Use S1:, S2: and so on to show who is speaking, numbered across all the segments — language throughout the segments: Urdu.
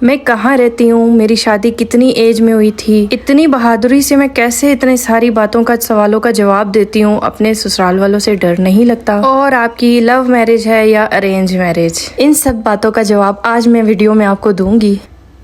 S1: میں کہاں رہتی ہوں, میری شادی کتنی ایج میں ہوئی تھی, اتنی بہادری سے میں کیسے اتنے ساری باتوں کا سوالوں کا جواب دیتی ہوں, اپنے سسرال والوں سے ڈر نہیں لگتا, اور آپ کی لو میرج ہے یا ارینج میرج, ان سب باتوں کا جواب آج میں ویڈیو میں آپ کو دوں گی.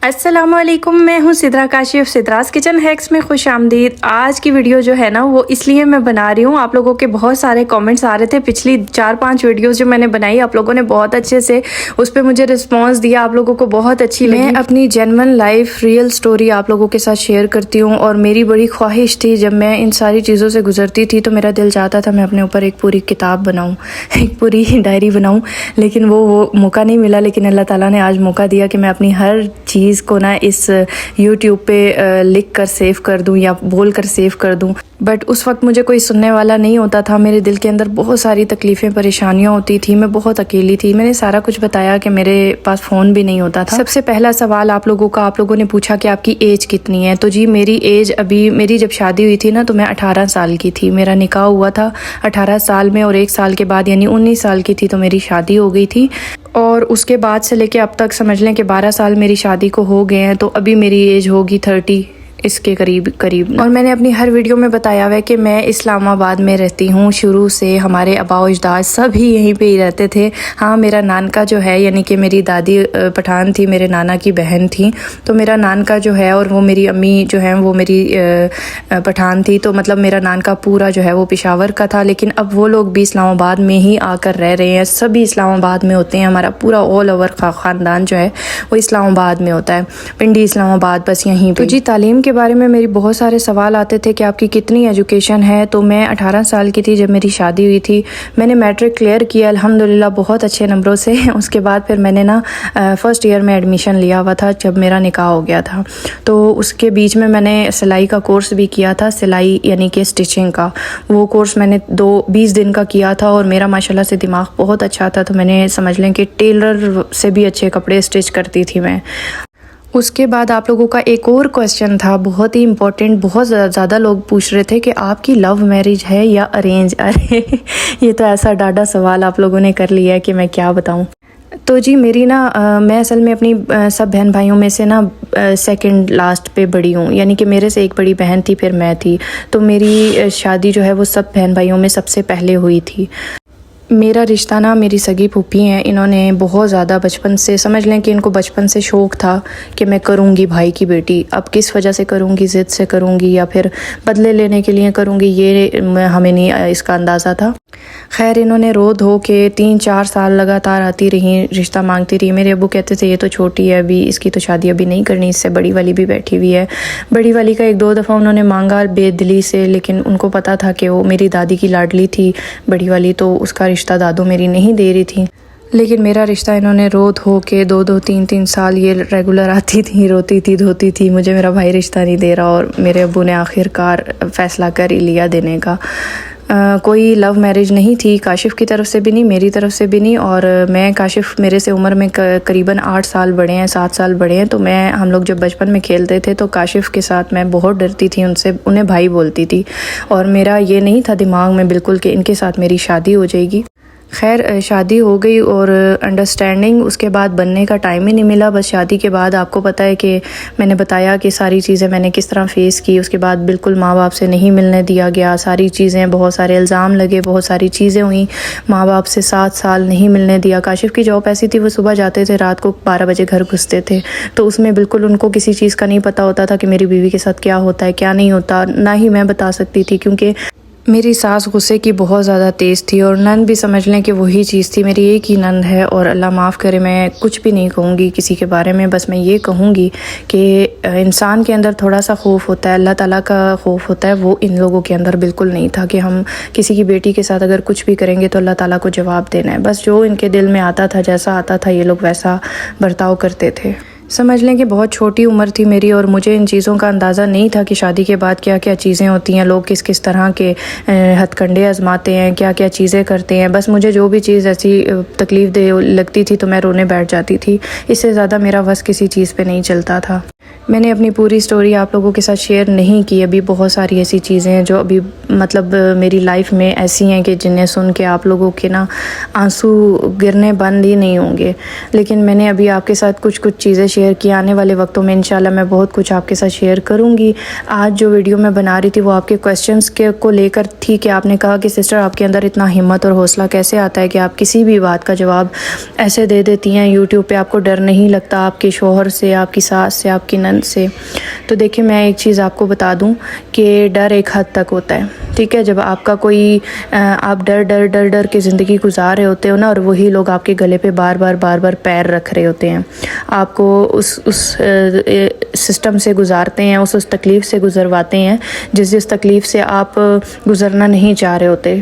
S1: السلام علیکم, میں ہوں سدرا کاشف, سدراز کچن ہیکس میں خوش آمدید. آج کی ویڈیو جو ہے نا وہ اس لیے میں بنا رہی ہوں, آپ لوگوں کے بہت سارے کامنٹس آ رہے تھے پچھلی 4-5 ویڈیوز جو میں نے بنائی, آپ لوگوں نے بہت اچھے سے اس پہ مجھے رسپانس دیا, آپ لوگوں کو بہت اچھی لگی. میں اپنی جینون لائف ریئل سٹوری آپ لوگوں کے ساتھ شیئر کرتی ہوں, اور میری بڑی خواہش تھی جب میں ان ساری چیزوں سے گزرتی تھی تو میرا دل چاہتا تھا میں اپنے اوپر ایک پوری کتاب بناؤں, ایک پوری ڈائری بناؤں, لیکن وہ موقع نہیں ملا. لیکن اللہ تعالیٰ نے آج موقع دیا کہ میں اپنی ہر چیز کو نا اس یوٹیوب پہ لکھ کر سیو کر دوں یا بول کر سیو کر دوں. بٹ اس وقت مجھے کوئی سننے والا نہیں ہوتا تھا, میرے دل کے اندر بہت ساری تکلیفیں پریشانیاں ہوتی تھی, میں بہت اکیلی تھی. میں نے سارا کچھ بتایا کہ میرے پاس فون بھی نہیں ہوتا تھا. سب سے پہلا سوال آپ لوگوں نے پوچھا کہ آپ کی ایج کتنی ہے. تو جی میری ایج ابھی, میری جب شادی ہوئی تھی نا تو میں 18 سال کی تھی, میرا نکاح ہوا تھا 18 سال میں, اور 1 سال کے بعد یعنی 19 سال کی تھی تو میری شادی ہو گئی تھی. اور اس کے بعد سے لے کے اب تک سمجھ لیں کہ 12 سال میری شادی کو ہو گئے ہیں, تو ابھی میری ایج ہوگی 30 اس کے قریب. اور میں نے اپنی ہر ویڈیو میں بتایا ہوا ہے کہ میں اسلام آباد میں رہتی ہوں شروع سے, ہمارے آباء و اجداد سب ہی یہیں پہ ہی رہتے تھے. ہاں میرا نانکا جو ہے یعنی کہ میری دادی پٹھان تھی, میرے نانا کی بہن تھی, تو میرا نانکا جو ہے اور وہ میری امی جو ہیں وہ میری پٹھان تھی, تو مطلب میرا نانکا پورا جو ہے وہ پشاور کا تھا. لیکن اب وہ لوگ بھی اسلام آباد میں ہی آ کر رہ رہے ہیں, سبھی اسلام آباد میں ہوتے ہیں, ہمارا پورا آل اوور خاندان جو ہے وہ اسلام آباد میں ہوتا ہے, پنڈی اسلام آباد بس یہیں پہ. تو جی تعلیم کے بارے میں میری بہت سارے سوال آتے تھے کہ آپ کی کتنی ایجوکیشن ہے. تو میں 18 سال کی تھی جب میری شادی ہوئی تھی, میں نے میٹرک کلیئر کیا الحمدللہ بہت اچھے نمبروں سے. اس کے بعد پھر میں نے نا فرسٹ ایئر میں ایڈمیشن لیا ہوا تھا جب میرا نکاح ہو گیا تھا. تو اس کے بیچ میں نے سلائی کا کورس بھی کیا تھا, سلائی یعنی کہ سٹیچنگ کا. وہ کورس میں نے 20 دن کا کیا تھا, اور میرا ماشاءاللہ سے دماغ بہت اچھا تھا, تو میں نے سمجھ لیں کہ ٹیلر سے بھی اچھے کپڑے سٹچ کرتی تھی میں. اس کے بعد آپ لوگوں کا ایک اور کویسچن تھا بہت ہی امپورٹنٹ, بہت زیادہ لوگ پوچھ رہے تھے کہ آپ کی لو میرج ہے یا ارینج. ارے یہ تو ایسا ڈاڈا سوال آپ لوگوں نے کر لیا ہے کہ میں کیا بتاؤں. تو جی میری نا میں اصل میں اپنی سب بہن بھائیوں میں سے نا سیکنڈ لاسٹ پہ بڑی ہوں, یعنی کہ میرے سے ایک بڑی بہن تھی پھر میں تھی. تو میری شادی جو ہے وہ سب بہن بھائیوں میں سب سے پہلے ہوئی تھی. میرا رشتہ نا میری سگی پھوپھی ہیں, انہوں نے بہت زیادہ بچپن سے, سمجھ لیں کہ ان کو بچپن سے شوق تھا کہ میں کروں گی بھائی کی بیٹی. اب کس وجہ سے کروں گی, ضد سے کروں گی یا پھر بدلے لینے کے لیے کروں گی, یہ ہمیں نہیں اس کا اندازہ تھا. خیر انہوں نے رو دھو کے 3-4 سال لگاتار آتی رہی, رشتہ مانگتی رہی. میرے ابو کہتے تھے یہ تو چھوٹی ہے ابھی, اس کی تو شادی ابھی نہیں کرنی, اس سے بڑی والی بھی بیٹھی ہوئی ہے. بڑی والی کا 1-2 دفعہ انہوں نے مانگا بے دلی سے, لیکن ان کو پتا تھا کہ وہ میری دادی کی لاڈلی تھی بڑی والی, تو اس کا رشتہ دادو میری نہیں دے رہی تھی. لیکن میرا رشتہ انہوں نے رو دھو کے 2-2 3-3 سال یہ ریگولر آتی تھی, روتی تھی دھوتی تھی, مجھے میرا بھائی رشتہ نہیں دے رہا, اور میرے ابو نے آخر کار فیصلہ کر ہی لیا دینے کا. کوئی لو میرج نہیں تھی, کاشف کی طرف سے بھی نہیں, میری طرف سے بھی نہیں. اور میں کاشف میرے سے عمر میں قریباً 8 سال بڑے ہیں, 7 سال بڑے ہیں. تو ہم لوگ جب بچپن میں کھیلتے تھے تو کاشف کے ساتھ میں بہت ڈرتی تھی, انہیں بھائی بولتی تھی, اور میرا یہ نہیں تھا دماغ میں بالکل کہ ان کے ساتھ میری شادی ہو جائے گی. خیر شادی ہو گئی, اور انڈرسٹینڈنگ اس کے بعد بننے کا ٹائم ہی نہیں ملا. بس شادی کے بعد آپ کو پتہ ہے کہ میں نے بتایا کہ ساری چیزیں میں نے کس طرح فیس کی. اس کے بعد بالکل ماں باپ سے نہیں ملنے دیا گیا, ساری چیزیں, بہت سارے الزام لگے, بہت ساری چیزیں ہوئیں. ماں باپ سے 7 سال نہیں ملنے دیا. کاشف کی جاب ایسی تھی, وہ صبح جاتے تھے, رات کو 12 بجے گھر گھستے تھے, تو اس میں بالکل ان کو کسی چیز کا نہیں پتہ ہوتا تھا کہ میری بیوی کے ساتھ کیا ہوتا ہے کیا نہیں ہوتا, نہ ہی میں بتا سکتی تھی, کیونکہ میری ساس غصے کی بہت زیادہ تیز تھی. اور نند بھی سمجھ لیں کہ وہی چیز تھی, میری ایک ہی نند ہے, اور اللہ معاف کرے میں کچھ بھی نہیں کہوں گی کسی کے بارے میں. بس میں یہ کہوں گی کہ انسان کے اندر تھوڑا سا خوف ہوتا ہے, اللہ تعالیٰ کا خوف ہوتا ہے, وہ ان لوگوں کے اندر بالکل نہیں تھا کہ ہم کسی کی بیٹی کے ساتھ اگر کچھ بھی کریں گے تو اللہ تعالیٰ کو جواب دینا ہے. بس جو ان کے دل میں آتا تھا, جیسا آتا تھا, یہ لوگ ویسا برتاؤ کرتے تھے. سمجھ لیں کہ بہت چھوٹی عمر تھی میری, اور مجھے ان چیزوں کا اندازہ نہیں تھا کہ شادی کے بعد کیا کیا چیزیں ہوتی ہیں, لوگ کس کس طرح کے ہتھ کنڈے آزماتے ہیں, کیا کیا چیزیں کرتے ہیں. بس مجھے جو بھی چیز ایسی تکلیف دہ لگتی تھی تو میں رونے بیٹھ جاتی تھی, اس سے زیادہ میرا بس کسی چیز پہ نہیں چلتا تھا. میں نے اپنی پوری سٹوری آپ لوگوں کے ساتھ شیئر نہیں کی ابھی. بہت ساری ایسی چیزیں ہیں جو ابھی مطلب میری لائف میں ایسی ہیں کہ جنہیں سن کے آپ لوگوں کے نا آنسو گرنے بند ہی نہیں ہوں گے. لیکن میں نے ابھی آپ کے ساتھ کچھ چیزیں شیئر کی. آنے والے وقتوں میں انشاءاللہ میں بہت کچھ آپ کے ساتھ شیئر کروں گی. آج جو ویڈیو میں بنا رہی تھی وہ آپ کے کویسچنس کو لے کر تھی کہ آپ نے کہا کہ سسٹر آپ کے اندر اتنا ہمت اور حوصلہ کیسے آتا ہے کہ آپ کسی بھی بات کا جواب ایسے دے دیتی ہیں یوٹیوب پہ. آپ کو ڈر نہیں لگتا آپ کے شوہر سے, آپ کی ساس سے, آپ کی نند سے؟ تو دیکھیں میں ایک چیز آپ کو بتا دوں کہ ڈر ایک حد تک ہوتا ہے, ٹھیک ہے. جب آپ کا کوئی آپ ڈر کے زندگی گزار رہے ہوتے ہو نا, اور وہی لوگ آپ کے گلے پہ بار بار پیر رکھ رہے ہوتے ہیں, آپ کو اس سسٹم سے گزارتے ہیں, اس تکلیف سے گزرواتے ہیں جس تکلیف سے آپ گزرنا نہیں چاہ رہے ہوتے.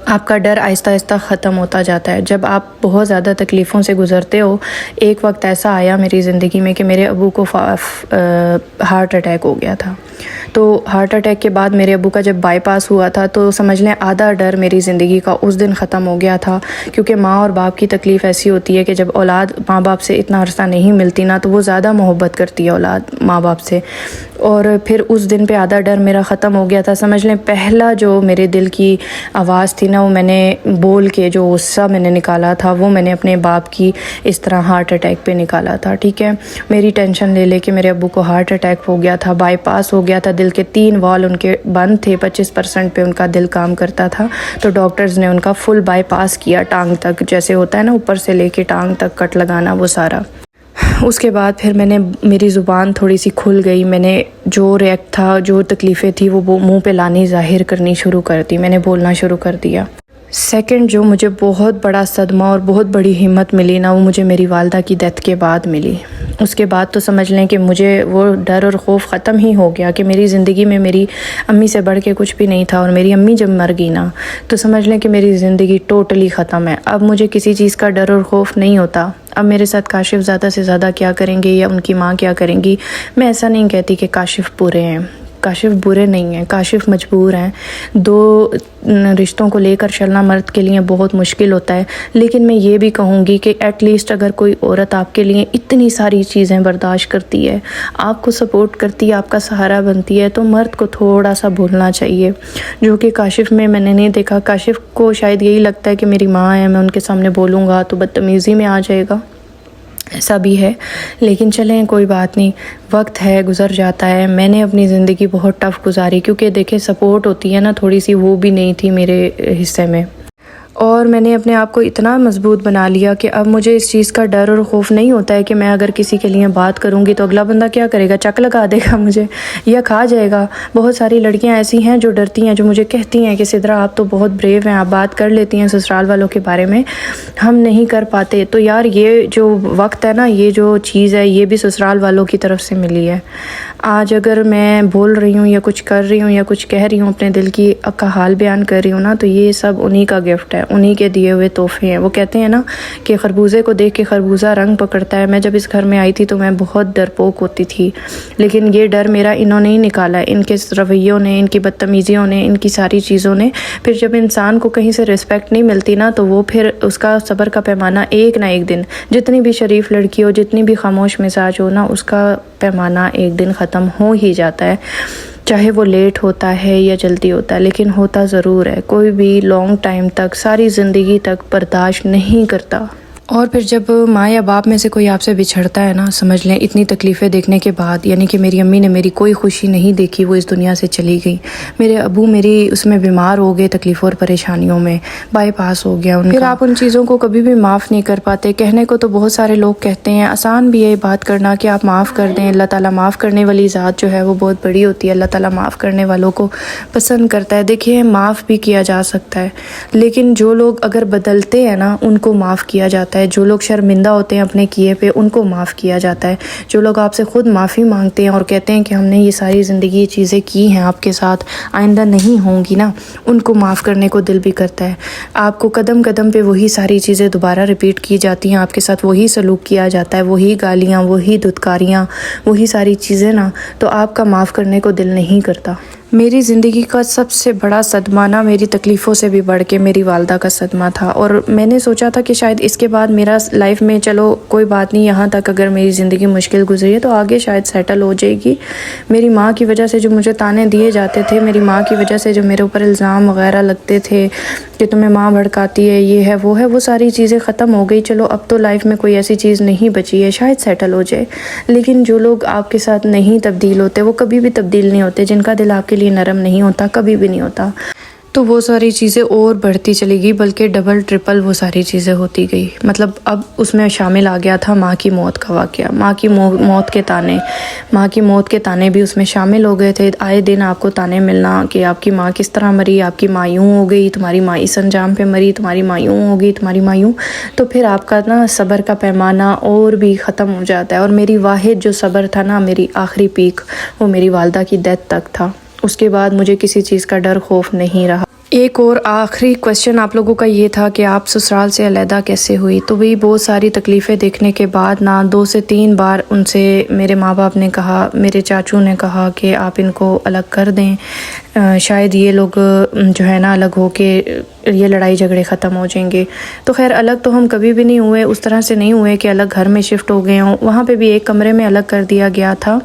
S1: آپ کا ڈر آہستہ آہستہ ختم ہوتا جاتا ہے جب آپ بہت زیادہ تکلیفوں سے گزرتے ہو. ایک وقت ایسا آیا میری زندگی میں کہ میرے ابو کو ہارٹ اٹیک ہو گیا تھا. تو ہارٹ اٹیک کے بعد میرے ابو کا جب بائی پاس ہوا تھا تو سمجھ لیں آدھا ڈر میری زندگی کا اس دن ختم ہو گیا تھا. کیونکہ ماں اور باپ کی تکلیف ایسی ہوتی ہے کہ جب اولاد ماں باپ سے اتنا عرصہ نہیں ملتی نا تو وہ زیادہ محبت کرتی ہے اولاد ماں باپ سے. اور پھر اس دن پہ آدھا ڈر میرا ختم ہو گیا تھا. سمجھ لیں پہلا جو میرے دل کی آواز تھی نا وہ میں نے بول کے جو غصہ میں نے نکالا تھا وہ میں نے اپنے باپ کی اس طرح ہارٹ اٹیک پہ نکالا تھا, ٹھیک ہے. میری ٹینشن لے کے میرے ابو کو ہارٹ اٹیک ہو گیا تھا, بائی پاس ہو گیا تھا, دل کے 3 وال ان کے بند تھے, 25% پہ ان کا دل کام کرتا تھا. تو ڈاکٹرز نے ان کا فل بائی پاس کیا ٹانگ تک, جیسے ہوتا ہے نا اوپر سے لے کے ٹانگ تک کٹ لگانا وہ سارا. اس کے بعد پھر میری زبان تھوڑی سی کھل گئی. میں نے جو ریئیکٹ تھا, جو تکلیفیں تھی وہ منہ پہ لانی ظاہر کرنی شروع کر دی, میں نے بولنا شروع کر دیا. سیکنڈ جو مجھے بہت بڑا صدمہ اور بہت بڑی ہمت ملی نا وہ مجھے میری والدہ کی ڈیتھ کے بعد ملی. اس کے بعد تو سمجھ لیں کہ مجھے وہ ڈر اور خوف ختم ہی ہو گیا کہ میری زندگی میں میری امی سے بڑھ کے کچھ بھی نہیں تھا. اور میری امی جب مر گئی نا تو سمجھ لیں کہ میری زندگی ٹوٹلی ختم ہے. اب مجھے کسی چیز کا ڈر اور خوف نہیں ہوتا. اب میرے ساتھ کاشف زیادہ سے زیادہ کیا کریں گے یا ان کی ماں کیا کریں گی, میں ایسا نہیں کہتی کہ کاشف برے ہیں. کاشف برے نہیں ہیں, کاشف مجبور ہیں. 2 رشتوں کو لے کر چلنا مرد کے لیے بہت مشکل ہوتا ہے. لیکن میں یہ بھی کہوں گی کہ ایٹ لیسٹ اگر کوئی عورت آپ کے لیے اتنی ساری چیزیں برداشت کرتی ہے, آپ کو سپورٹ کرتی ہے, آپ کا سہارا بنتی ہے, تو مرد کو تھوڑا سا بھولنا چاہیے, جو کہ کاشف میں نے نہیں دیکھا. کاشف کو شاید یہی لگتا ہے کہ میری ماں ہے, میں ان کے سامنے بولوں گا تو بدتمیزی میں آ جائے گا, ایسا بھی ہے. لیکن چلیں کوئی بات نہیں, وقت ہے گزر جاتا ہے. میں نے اپنی زندگی بہت ٹف گزاری کیونکہ دیکھیں سپورٹ ہوتی ہے نا تھوڑی سی, وہ بھی نہیں تھی میرے حصے میں. اور میں نے اپنے آپ کو اتنا مضبوط بنا لیا کہ اب مجھے اس چیز کا ڈر اور خوف نہیں ہوتا ہے کہ میں اگر کسی کے لیے بات کروں گی تو اگلا بندہ کیا کرے گا, چک لگا دے گا مجھے یا کھا جائے گا. بہت ساری لڑکیاں ایسی ہیں جو ڈرتی ہیں, جو مجھے کہتی ہیں کہ سدرا آپ تو بہت بریو ہیں, آپ بات کر لیتی ہیں سسرال والوں کے بارے میں, ہم نہیں کر پاتے. تو یار یہ جو وقت ہے نا, یہ جو چیز ہے یہ بھی سسرال والوں کی طرف سے ملی ہے. آج اگر میں بول رہی ہوں یا کچھ کر رہی ہوں یا کچھ کہہ رہی ہوں, اپنے دل کا حال بیان کر رہی ہوں نا, تو یہ سب انہی کا گفٹ ہے, انہی کے دیے ہوئے تحفے ہیں. وہ کہتے ہیں نا کہ خربوزے کو دیکھ کے خربوزہ رنگ پکڑتا ہے. میں جب اس گھر میں آئی تھی تو میں بہت ڈرپوک ہوتی تھی, لیکن یہ ڈر میرا انہوں نے ہی نکالا ہے, ان کے رویوں نے, ان کی بدتمیزیوں نے, ان کی ساری چیزوں نے. پھر جب انسان کو کہیں سے رسپیکٹ نہیں ملتی نا تو وہ پھر اس کا صبر کا پیمانہ ایک نہ ایک دن, جتنی بھی شریف لڑکی ہو, جتنی بھی خاموش مزاج ہو نا, اس کا پیمانہ ایک دن ختم ہو ہی جاتا ہے. چاہے وہ لیٹ ہوتا ہے یا جلدی ہوتا ہے, لیکن ہوتا ضرور ہے. کوئی بھی لانگ ٹائم تک, ساری زندگی تک برداشت نہیں کرتا. اور پھر جب ماں یا باپ میں سے کوئی آپ سے بچھڑتا ہے نا, سمجھ لیں اتنی تکلیفیں دیکھنے کے بعد, یعنی کہ میری امی نے میری کوئی خوشی نہیں دیکھی, وہ اس دنیا سے چلی گئی. میرے ابو میری اس میں بیمار ہو گئے, تکلیفوں اور پریشانیوں میں بائی پاس ہو گیا ان کا. پھر آپ ان چیزوں کو کبھی بھی معاف نہیں کر پاتے. کہنے کو تو بہت سارے لوگ کہتے ہیں, آسان بھی ہے بات کرنا کہ آپ معاف کر دیں. اللہ تعالیٰ معاف کرنے والی ذات جو ہے وہ بہت بڑی ہوتی ہے. اللہ تعالیٰ معاف کرنے والوں کو پسند کرتا ہے. دیکھیے معاف بھی کیا جا سکتا ہے, لیکن جو لوگ اگر بدلتے ہیں نا ان کو معاف کیا جاتا ہے. جو لوگ شرمندہ ہوتے ہیں اپنے کیے پہ ان کو معاف کیا جاتا ہے. جو لوگ آپ سے خود معافی مانگتے ہیں اور کہتے ہیں کہ ہم نے یہ ساری زندگی یہ چیزیں کی ہیں آپ کے ساتھ, آئندہ نہیں ہوں گی نا, ان کو معاف کرنے کو دل بھی کرتا ہے. آپ کو قدم قدم پہ وہی ساری چیزیں دوبارہ ریپیٹ کی جاتی ہیں, آپ کے ساتھ وہی سلوک کیا جاتا ہے, وہی گالیاں, وہی دھتکاریاں, وہی ساری چیزیں نا, تو آپ کا معاف کرنے کو دل نہیں کرتا. میری زندگی کا سب سے بڑا صدمہ نا میری تکلیفوں سے بھی بڑھ کے میری والدہ کا صدمہ تھا، اور میں نے سوچا تھا کہ شاید اس کے بعد میرا لائف میں چلو کوئی بات نہیں، یہاں تک اگر میری زندگی مشکل گزری ہے تو آگے شاید سیٹل ہو جائے گی۔ میری ماں کی وجہ سے جو مجھے تانے دیے جاتے تھے، میری ماں کی وجہ سے جو میرے اوپر الزام وغیرہ لگتے تھے کہ تمہیں ماں بھڑکاتی ہے، یہ ہے وہ ہے، وہ ساری چیزیں ختم ہو گئی۔ چلو اب تو لائف میں کوئی ایسی چیز نہیں بچی ہے، شاید سیٹل ہو جائے۔ لیکن جو لوگ آپ کے ساتھ نہیں تبدیل ہوتے وہ کبھی بھی تبدیل نہیں ہوتے، جن کا دل آپ کے لیے نرم نہیں ہوتا کبھی بھی نہیں ہوتا۔ تو وہ ساری چیزیں اور بڑھتی چلی گئی، بلکہ ڈبل ٹرپل وہ ساری چیزیں ہوتی گئی۔ مطلب اب اس میں شامل آ گیا تھا ماں کی موت کا واقعہ، ماں کی موت کے تانے، ماں کی موت کے تانے بھی اس میں شامل ہو گئے تھے۔ آئے دن آپ کو تانے ملنا کہ آپ کی ماں کس طرح مری، آپ کی ماں یوں ہو گئی، تمہاری ماں اس انجام پہ مری، تمہاری ماں یوں ہو گئی، تمہاری ماں یوں۔ تو پھر آپ کا نا صبر کا پیمانہ اور بھی ختم ہو جاتا ہے۔ اور میری واحد جو صبر تھا نا، میری آخری پیک، وہ میری والدہ کی ڈیتھ تک تھا۔ اس کے بعد مجھے کسی چیز کا ڈر خوف نہیں رہا۔ ایک اور آخری کویسچن آپ لوگوں کا یہ تھا کہ آپ سسرال سے علیحدہ کیسے ہوئی؟ تو وہی بہت ساری تکلیفیں دیکھنے کے بعد نا 2 سے 3 بار ان سے میرے ماں باپ نے کہا، میرے چاچو نے کہا کہ آپ ان کو الگ کر دیں، شاید یہ لوگ جو ہے نا الگ ہو کے یہ لڑائی جھگڑے ختم ہو جائیں گے۔ تو خیر الگ تو ہم کبھی بھی نہیں ہوئے، اس طرح سے نہیں ہوئے کہ الگ گھر میں شفٹ ہو گئے ہوں، وہاں پہ بھی ایک کمرے میں الگ کر دیا گیا تھا،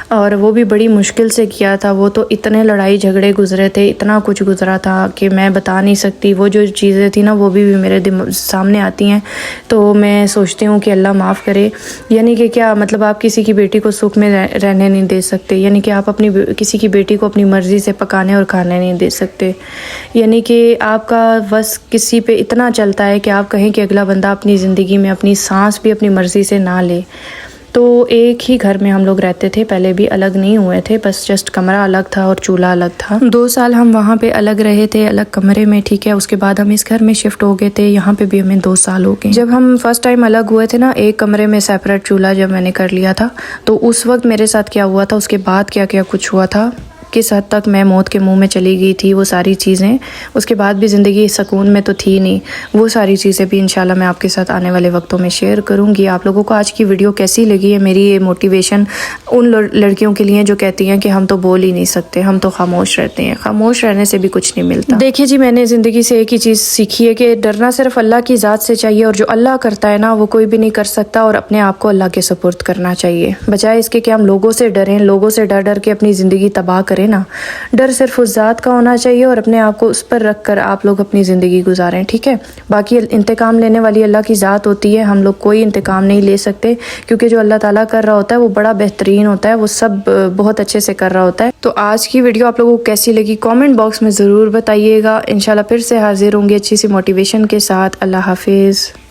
S1: اور وہ بھی بڑی مشکل سے کیا تھا۔ وہ تو اتنے لڑائی جھگڑے گزرے تھے، اتنا کچھ گزرا تھا کہ میں بتا نہیں سکتی۔ وہ جو چیزیں تھیں نا وہ بھی میرے سامنے آتی ہیں، تو میں سوچتی ہوں کہ اللہ معاف کرے۔ یعنی کہ کیا مطلب آپ کسی کی بیٹی کو سکھ میں رہنے نہیں دے سکتے، یعنی کہ آپ اپنی کسی کی بیٹی کو اپنی مرضی سے پکانے اور کھانے نہیں دے سکتے، یعنی کہ آپ کا بس کسی پہ اتنا چلتا ہے کہ آپ کہیں کہ اگلا بندہ اپنی زندگی میں اپنی سانس بھی اپنی مرضی سے نہ لے۔ تو ایک ہی گھر میں ہم لوگ رہتے تھے، پہلے بھی الگ نہیں ہوئے تھے، بس جسٹ کمرہ الگ تھا اور چولہا الگ تھا۔ 2 سال ہم وہاں پہ الگ رہے تھے، الگ کمرے میں، ٹھیک ہے۔ اس کے بعد ہم اس گھر میں شفٹ ہو گئے تھے، یہاں پہ بھی ہمیں 2 سال ہو گئے۔ جب ہم فرسٹ ٹائم الگ ہوئے تھے نا، ایک کمرے میں سیپریٹ چولہا جب میں نے کر لیا تھا، تو اس وقت میرے ساتھ کیا ہوا تھا، اس کے بعد کیا کیا کچھ ہوا تھا، کس حد تک میں موت کے منہ میں چلی گئی تھی، وہ ساری چیزیں، اس کے بعد بھی زندگی سکون میں تو تھی نہیں، وہ ساری چیزیں بھی انشاءاللہ میں آپ کے ساتھ آنے والے وقتوں میں شیئر کروں گی۔ آپ لوگوں کو آج کی ویڈیو کیسی لگی ہے؟ میری یہ موٹیویشن ان لڑکیوں کے لیے جو کہتی ہیں کہ ہم تو بول ہی نہیں سکتے، ہم تو خاموش رہتے ہیں، خاموش رہنے سے بھی کچھ نہیں ملتا۔ دیکھیے جی، میں نے زندگی سے ایک ہی چیز سیکھی ہے کہ ڈرنا صرف اللہ کی ذات سے چاہیے، اور جو اللہ کرتا ہے نا وہ کوئی بھی نہیں کر سکتا، اور اپنے آپ کو اللہ کے سپرد کرنا چاہیے، بجائے اس کے کہ ہم لوگوں سے ڈریں، لوگوں سے ڈر ڈر کے اپنی زندگی تباہ کریں نا۔ ڈر صرف اس ذات کا ہونا چاہیے، اور اپنے آپ کو اس پر رکھ کر آپ لوگ اپنی زندگی گزاریں، ٹھیک ہے۔ باقی انتقام لینے والی اللہ کی ذات ہوتی ہے، ہم لوگ کوئی انتقام نہیں لے سکتے، کیونکہ جو اللہ تعالیٰ کر رہا ہوتا ہے وہ بڑا بہترین ہوتا ہے، وہ سب بہت اچھے سے کر رہا ہوتا ہے۔ تو آج کی ویڈیو آپ لوگوں کو کیسی لگی کامنٹ باکس میں ضرور بتائیے گا۔ انشاءاللہ پھر سے حاضر ہوں گی اچھی سی موٹیویشن کے ساتھ۔ اللہ حافظ۔